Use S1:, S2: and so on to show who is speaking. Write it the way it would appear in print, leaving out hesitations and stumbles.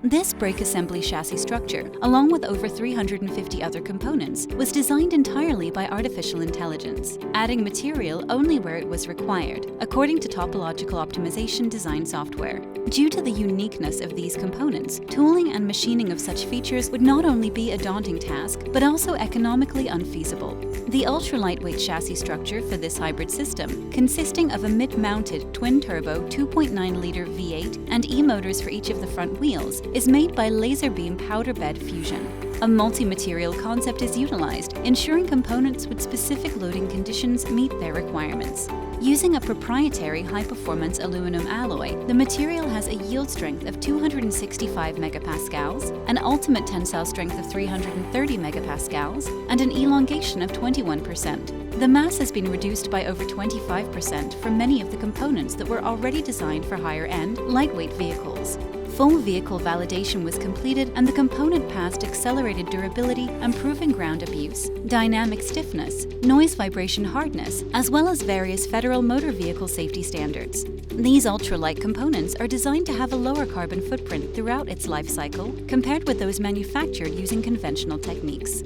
S1: This brake assembly chassis structure, along with over 350 other components, was designed entirely by artificial intelligence, adding material only where it was required, according to topological optimization design software. Due to the uniqueness of these components, tooling and machining of such features would not only be a daunting task, but also economically unfeasible. The ultra-lightweight chassis structure for this hybrid system, consisting of a mid-mounted twin-turbo 2.9-liter V8 and e-motors for each of the front wheels, is made by laser beam powder bed fusion. A multi-material concept is utilized, ensuring components with specific loading conditions meet their requirements. Using a proprietary high-performance aluminum alloy, the material has a yield strength of 265 megapascals, an ultimate tensile strength of 330 megapascals, and an elongation of 21%. The mass has been reduced by over 25% for many of the components that were already designed for higher-end, lightweight vehicles. Full vehicle validation was completed and the component passed accelerated durability and proven ground abuse, dynamic stiffness, noise vibration hardness, as well as various federal motor vehicle safety standards. These ultralight components are designed to have a lower carbon footprint throughout its life cycle compared with those manufactured using conventional techniques.